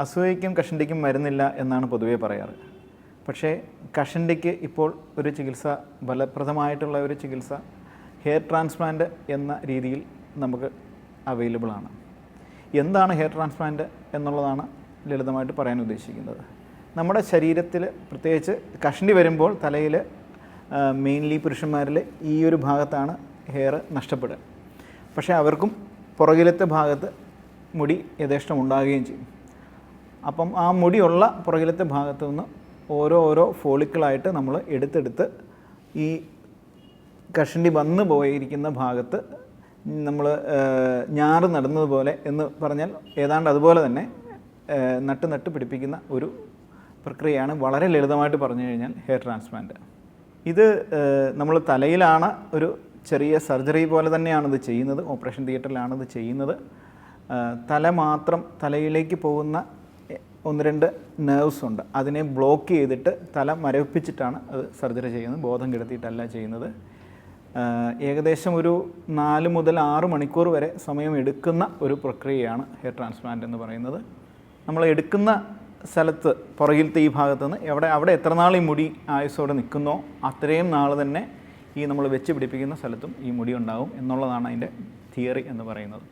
അസൂയയ്ക്കും കഷണ്ടിക്കും മരുന്നില്ല എന്നാണ് പൊതുവേ പറയാറ്. പക്ഷേ കഷണ്ടിക്ക് ഇപ്പോൾ ഒരു ചികിത്സ, ഫലപ്രദമായിട്ടുള്ള ഒരു ചികിത്സ ഹെയർ ട്രാൻസ്പ്ലാന്റ് എന്ന രീതിയിൽ നമുക്ക് അവൈലബിൾ ആണ്. എന്താണ് ഹെയർ ട്രാൻസ്പ്ലാന്റ് എന്നുള്ളതാണ് ലളിതമായിട്ട് പറയാൻ ഉദ്ദേശിക്കുന്നത്. നമ്മുടെ ശരീരത്തിൽ പ്രത്യേകിച്ച് കഷണ്ടി വരുമ്പോൾ തലയിൽ മെയിൻലി പുരുഷന്മാരിൽ ഈ ഒരു ഭാഗത്താണ് ഹെയർ നഷ്ടപ്പെടുക. പക്ഷേ അവർക്കും പുറകിലത്തെ ഭാഗത്ത് മുടി യഥേഷ്ടം ഉണ്ടാകുകയും ചെയ്യും. അപ്പം ആ മുടിയുള്ള പുറകിലത്തെ ഭാഗത്തു നിന്ന് ഓരോ ഫോളിക്കിളായിട്ട് നമ്മൾ എടുത്തെടുത്ത് ഈ കഷണ്ടി വന്നു പോയിരിക്കുന്ന ഭാഗത്ത് നമ്മൾ ഞാറ് നടുന്നതുപോലെ എന്ന് പറഞ്ഞാൽ ഏതാണ്ട് അതുപോലെ തന്നെ നട്ട് പിടിപ്പിക്കുന്ന ഒരു പ്രക്രിയയാണ്. വളരെ ലളിതമായിട്ട് പറഞ്ഞു കഴിഞ്ഞാൽ ഹെയർ ട്രാൻസ്പ്ലാന്റ്. ഇത് നമ്മൾ തലയിലാണ് ഒരു ചെറിയ സർജറി പോലെ തന്നെയാണ് ഇത് ചെയ്യുന്നത്. ഓപ്പറേഷൻ തിയേറ്ററിലാണ് ഇത് ചെയ്യുന്നത്. തല മാത്രം, തലയിലേക്ക് പോകുന്ന 1-2 നെർവ്സ് ഉണ്ട്, അതിനെ ബ്ലോക്ക് ചെയ്തിട്ട് തല മരവിപ്പിച്ചിട്ടാണ് അത് സർജറി ചെയ്യുന്നത്. ബോധം കെടുത്തിയിട്ടല്ല ചെയ്യുന്നത്. ഏകദേശം ഒരു 4 മുതൽ 6 മണിക്കൂർ വരെ സമയം എടുക്കുന്ന ഒരു പ്രക്രിയയാണ് ഹെയർ ട്രാൻസ്പ്ലാന്റ് എന്ന് പറയുന്നത്. നമ്മൾ എടുക്കുന്ന സ്ഥലത്ത് പുറകിലത്തെ ഈ ഭാഗത്തു നിന്ന് അവിടെ എത്ര നാൾ ഈ മുടി ആയുസ്സോടെ നിൽക്കുന്നോ അത്രയും നാൾ തന്നെ ഈ നമ്മൾ വെച്ച് പിടിപ്പിക്കുന്ന സ്ഥലത്തും ഈ മുടി ഉണ്ടാകും എന്നുള്ളതാണ് അതിൻ്റെ തിയറി എന്ന് പറയുന്നത്.